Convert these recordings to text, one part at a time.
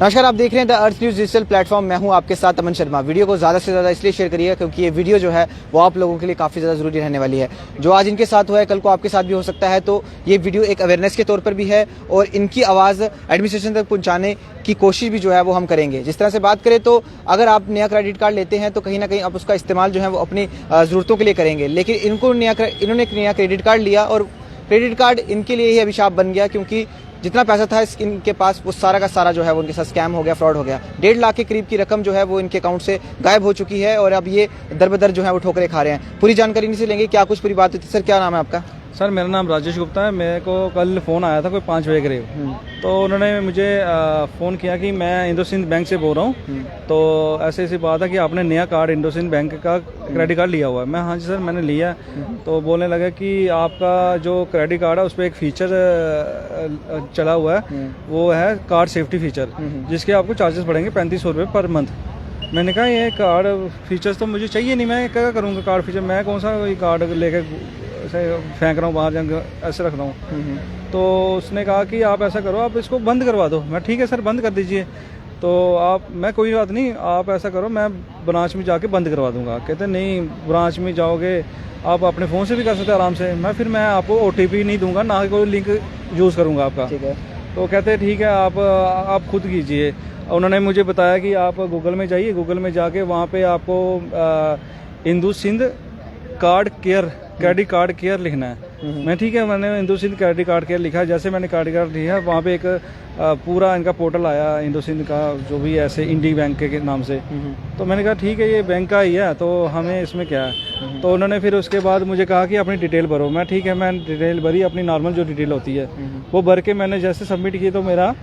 नमस्कार, आप देख रहे हैं the earth news digital platform. मैं हूं आपके साथ अमन शर्मा। वीडियो को ज़्यादा से ज़्यादा इसलिए शेयर करिए क्योंकि ये वीडियो जो है वो आप लोगों के लिए काफ़ी ज़्यादा ज़रूरी रहने वाली है। जो आज इनके साथ हुआ है कल को आपके साथ भी हो सकता है, तो ये वीडियो एक अवेयरनेस के तौर पर भी है और इनकी आवाज़ एडमिनिस्ट्रेशन तक पहुँचाने की कोशिश भी जो है वो हम करेंगे। जिस तरह से बात करें तो अगर आप नया क्रेडिट कार्ड लेते हैं तो कहीं ना कहीं आप उसका इस्तेमाल जो है वो अपनी ज़रूरतों के लिए करेंगे, लेकिन इन्होंने एक नया क्रेडिट कार्ड लिया और क्रेडिट कार्ड इनके लिए ही अभिशाप बन गया क्योंकि जितना पैसा था इनके पास वो सारा का सारा जो है वो उनके साथ स्कैम हो गया, फ्रॉड हो गया। 1.5 लाख के करीब की रकम जो है वो इनके अकाउंट से गायब हो चुकी है और अब ये दर बदर जो है वो ठोकरे खा रहे हैं। पूरी जानकारी इनसे लेंगे, क्या कुछ पूरी बात हुई थी। सर, क्या नाम है आपका? सर, मेरा नाम राजेश गुप्ता है। मेरे को कल फ़ोन आया था कोई 5 बजे करीब, तो उन्होंने मुझे फ़ोन किया कि मैं इंडोसिंध बैंक से बोल रहा हूँ, तो ऐसी बात है कि आपने नया कार्ड इंडोसिंध बैंक का क्रेडिट कार्ड लिया हुआ है। मैं हाँ जी सर, मैंने लिया। तो बोलने लगा कि आपका जो क्रेडिट कार्ड है उस पर एक फ़ीचर चला हुआ है, वो है कार्ड सेफ्टी फीचर, जिसके आपको चार्जेस पड़ेंगे 3500 रुपये पर मंथ। मैंने कहा ये कार्ड फीचर्स तो मुझे चाहिए नहीं, मैं क्या करूँगा कार्ड फीचर, मैं कौन सा कोई कार्ड लेकर ऐसे फेंक रहा हूँ बाहर, जंग ऐसे रख रहा हूँ। तो उसने कहा कि आप ऐसा करो, आप इसको बंद करवा दो। मैं ठीक है सर, बंद कर दीजिए। तो मैं कोई बात नहीं, आप ऐसा करो, मैं ब्रांच में जाके बंद करवा दूंगा। कहते नहीं, ब्रांच में जाओगे आप अपने फ़ोन से भी कर सकते हैं आराम से। मैं आपको OTP नहीं दूंगा, ना कोई लिंक यूज़ करूँगा आपका। ठीक है। तो कहते ठीक है, आप खुद कीजिए। उन्होंने मुझे बताया कि आप गूगल में जाइए, गूगल में जाके वहाँ पे आपको IndusInd card care credit card care लिखना है। मैं ठीक है, मैंने इंडोसिंध क्रेडिट कार्ड केयर लिखा। जैसे मैंने क्रेडिट कार्ड लिखा, वहाँ पे एक पूरा इनका पोर्टल आया इंडोसिंध का, जो भी ऐसे इंडी बैंक के नाम से। तो मैंने कहा ठीक है, ये बैंक का ही है, तो हमें इसमें क्या है। तो उन्होंने फिर उसके बाद मुझे कहा कि अपनी डिटेल भरो। मैं ठीक है, मैं डिटेल भरी, अपनी नॉर्मल जो डिटेल होती है वो भर के मैंने जैसे सबमिट की, तो मेरा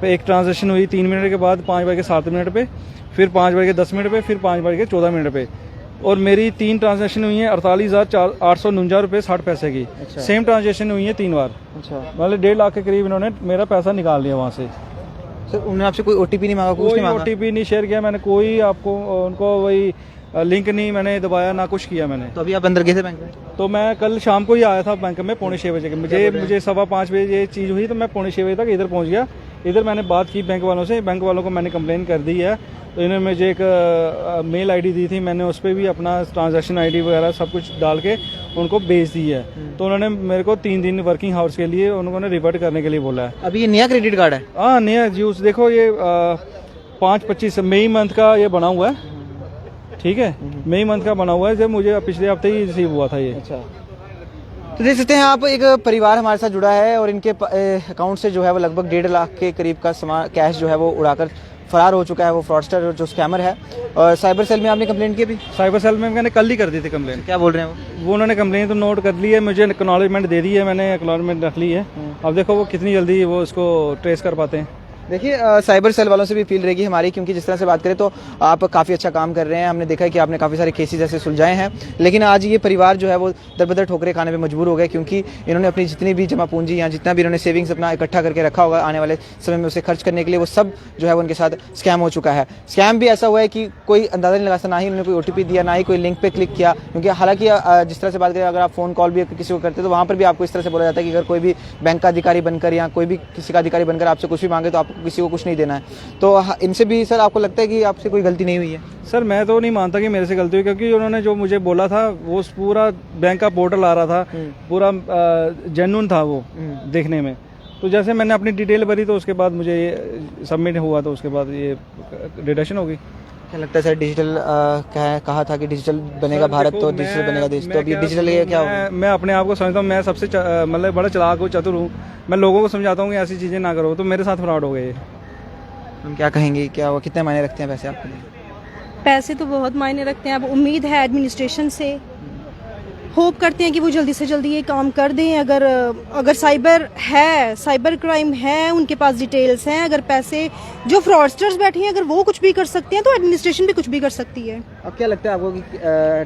एक ट्रांजेक्शन हुई 3 मिनट के बाद 5:07 पे, फिर 5:10 पे, फिर 5:14 पे, और मेरी 3 ट्रांजैक्शन हुई हैं 48,849 रुपये 60 पैसे की। अच्छा। सेम ट्रांजैक्शन हुई है 3 बार। अच्छा। मतलब 1.5 लाख के करीब इन्होंने मेरा पैसा निकाल लिया वहाँ से। सर, उन्होंने आपसे कोई OTP नहीं मांगा? कोई OTP नहीं शेयर किया मैंने, कोई आपको उनको वही लिंक नहीं मैंने दबाया, ना कुछ किया मैंने। तो अभी आप अंदर गए थे बैंक में? तो मैं कल शाम को ही आया था बैंक में 4:45 बजे के। मुझे 5:15 बजे ये चीज़ हुई, तो मैं 4:45 बजे तक इधर पहुँच गया। इधर मैंने बात की बैंक वालों से, बैंक वालों को मैंने कंप्लेन कर दी है। तो इन्होंने मुझे एक मेल ID दी थी, मैंने उस पर भी अपना ट्रांजैक्शन ID वगैरह सब कुछ डाल के उनको भेज दी है। तो उन्होंने मेरे को 3 दिन वर्किंग आवर्स के लिए उन्होंने रिवर्ट करने के लिए बोला है। अभी ये नया क्रेडिट कार्ड है? हाँ, नया यूज। देखो ये 5-25 मई मंथ का ये बना हुआ है, ठीक है, मई मंथ का बना हुआ है, जब मुझे पिछले हफ्ते ही रिसीव हुआ था ये। अच्छा। तो देख सकते हैं आप, एक परिवार हमारे साथ जुड़ा है और इनके अकाउंट से जो है वो लगभग 1.5 लाख के करीब का कैश जो है वो उड़ाकर फरार हो चुका है वो फ्रॉडस्टर जो स्कैमर है। और साइबर सेल में आपने कंप्लेंट की? भी साइबर सेल में मैंने कल ही कर दी थी कंप्लेन। क्या बोल रहे हैं वो उन्होंने कंप्लेन तो नोट कर ली है, मुझे एक्नॉलेजमेंट दे दी है, मैंने एक्नॉलेजमेंट रख ली है। अब देखो वो कितनी जल्दी वो इसको ट्रेस कर पाते हैं। देखिए, साइबर सेल वालों से भी अपील रहेगी हमारी, क्योंकि जिस तरह से बात करें तो आप काफ़ी अच्छा काम कर रहे हैं। हमने देखा है कि आपने काफ़ी सारे केसेस ऐसे सुलझाए हैं, लेकिन आज ये परिवार जो है वो दर बदर ठोकरे खाने पे मजबूर हो गए क्योंकि इन्होंने अपनी जितनी भी जमा पूंजी या जितना भी इन्होंने सेविंग्स अपना इकट्ठा करके रखा होगा आने वाले समय में उसे खर्च करने के लिए, वो सब जो है वो उनके साथ स्कैम हो चुका है। स्कैम भी ऐसा हुआ है कि कोई अंदाजा नहीं लगा सकता, ना ही उन्होंने कोई OTP दिया, ना ही कोई लिंक पे क्लिक किया। क्योंकि हालांकि जिस तरह से बात करें, अगर आप फ़ोन कॉल भी किसी को करते हैं तो वहाँ पर भी आपको इस तरह से बोला जाता है कि अगर कोई भी बैंक का अधिकारी बनकर या कोई भी किसी का अधिकारी बनकर आपसे कुछ भी मांगे तो आपको किसी को कुछ नहीं देना है। तो इनसे भी सर आपको लगता है कि आपसे कोई गलती नहीं हुई है? सर, मैं तो नहीं मानता कि मेरे से गलती हुई, क्योंकि उन्होंने जो मुझे बोला था वो पूरा बैंक का पोर्टल आ रहा था, पूरा जेन्युइन था वो देखने में। तो जैसे मैंने अपनी डिटेल भरी तो उसके बाद मुझे ये सबमिट हुआ, तो उसके बाद ये डिडक्शन होगी। क्या लगता है सर, डिजिटल कहा था कि डिजिटल बनेगा भारत तो डिजिटल बनेगा देश, तो अभी डिजिटल क्या होगा? मैं अपने आप को समझता हूँ, मैं सबसे मतलब बड़ा चालाक हूँ, चतुर हूँ। मैं लोगों को समझाता हूँ कि ऐसी चीज़ें ना करो, तो मेरे साथ फ्रॉड हो गए। हम क्या कहेंगे, क्या वो कितने मायने रखते हैं पैसे आपके लिए? पैसे तो बहुत मायने रखते हैं। अब उम्मीद है एडमिनिस्ट्रेशन से, होप करते हैं कि वो जल्दी से जल्दी ये काम कर दें। अगर साइबर क्राइम है, उनके पास डिटेल्स हैं, अगर पैसे जो फ्रॉडस्टर्स बैठे हैं अगर वो कुछ भी कर सकते हैं तो एडमिनिस्ट्रेशन भी कुछ भी कर सकती है। अब क्या लगता है आपको कि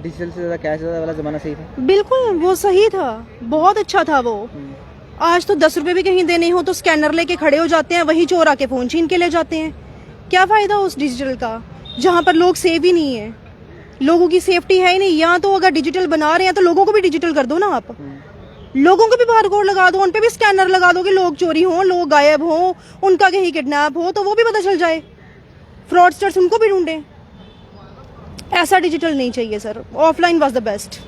डिजिटल से ज़्यादा कैश वाला ज़माना सही था? बिल्कुल, वो सही था, बहुत अच्छा था वो। आज तो 10 रुपए भी कहीं देने हो तो स्कैनर लेके खड़े हो जाते हैं, वहीं चोर आके फोन छीन के ले जाते हैं। क्या फायदा उस डिजिटल का जहाँ पर लोग सेव ही नहीं है, लोगों की सेफ्टी है ही नहीं। या तो अगर डिजिटल बना रहे हैं तो लोगों को भी डिजिटल कर दो ना आप। लोगों के भी बार कोड लगा दो, उन पे भी स्कैनर लगा दो कि लोग चोरी हों, लोग गायब हों, उनका कहीं किडनैप हो तो वो भी पता चल जाए, फ्रॉडस्टर्स उनको भी ढूंढे। ऐसा डिजिटल नहीं चाहिए sir, offline was the best.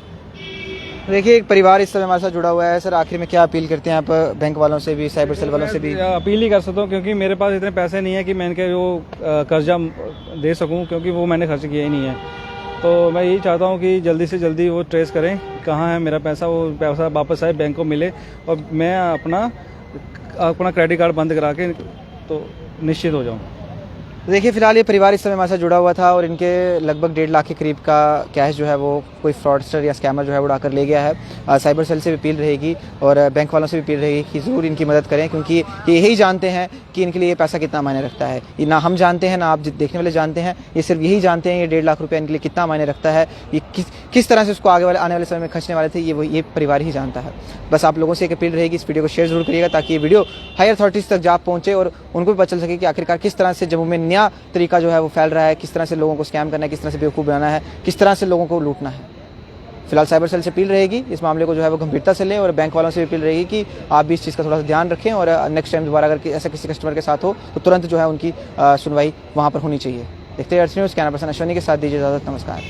देखिए एक परिवार इस समय हमारे साथ जुड़ा हुआ है। सर आखिर में क्या अपील करते हैं आप बैंक वालों से भी, साइबर सेल वालों से भी? मैं अपील ही कर सकता हूँ क्योंकि मेरे पास इतने पैसे नहीं है कि मैं इनके वो कर्जा दे सकूँ, क्योंकि वो मैंने खर्च किया ही नहीं है। तो मैं यही चाहता हूँ कि जल्दी से जल्दी वो ट्रेस करें कहाँ है मेरा पैसा, वो पैसा वापस आए, बैंक को मिले और मैं अपना क्रेडिट कार्ड बंद करा के तो निश्चित हो जाऊँ। देखिए फिलहाल ये परिवार इस समय हमारे साथ जुड़ा हुआ था और इनके लगभग 1.5 लाख के करीब का कैश जो है वो कोई फ्रॉडस्टर या स्कैमर जो है उड़ाकर ले गया है। साइबर सेल से भी अपील रहेगी और बैंक वालों से भी अपील रहेगी कि ज़रूर इनकी मदद करें, क्योंकि ये यही जानते हैं कि इनके लिए ये पैसा कितना मायने रखता है। ये ना हम जानते हैं, ना आप देखने वाले जानते हैं, ये सिर्फ यही जानते हैं ये 1.5 लाख रुपया इनके लिए कितना मायने रखता है, ये किस तरह से उसको आने वाले समय में खर्चने वाले थे, ये परिवार ही जानता है। बस आप लोगों से एक अपील रहेगी, इस वीडियो को शेयर जरूर करिएगा ताकि ये वीडियो हायर अथॉरिटीज़ तक जा पहुँचे और उनको भी पता चल सके कि आखिरकार किस तरह से जम्मू में नया तरीका जो है वो फैल रहा है, किस तरह से लोगों को स्कैम करना है, किस तरह से बेवकूफ़ बनाना है, किस तरह से लोगों को लूटना है। फिलहाल साइबर सेल से अपील रहेगी इस मामले को जो है वो गंभीरता से लें और बैंक वालों से भी अपील रहेगी कि आप भी इस चीज़ का थोड़ा सा ध्यान रखें और नेक्स्ट टाइम दोबारा अगर ऐसा किसी कस्टमर के साथ हो तो तुरंत जो है उनकी सुनवाई वहाँ पर होनी चाहिए। देखते हैं अर्थ न्यूज़, कैमरा पर्सन अश्वनी के साथ, दीजिए इजाज़त, नमस्कार।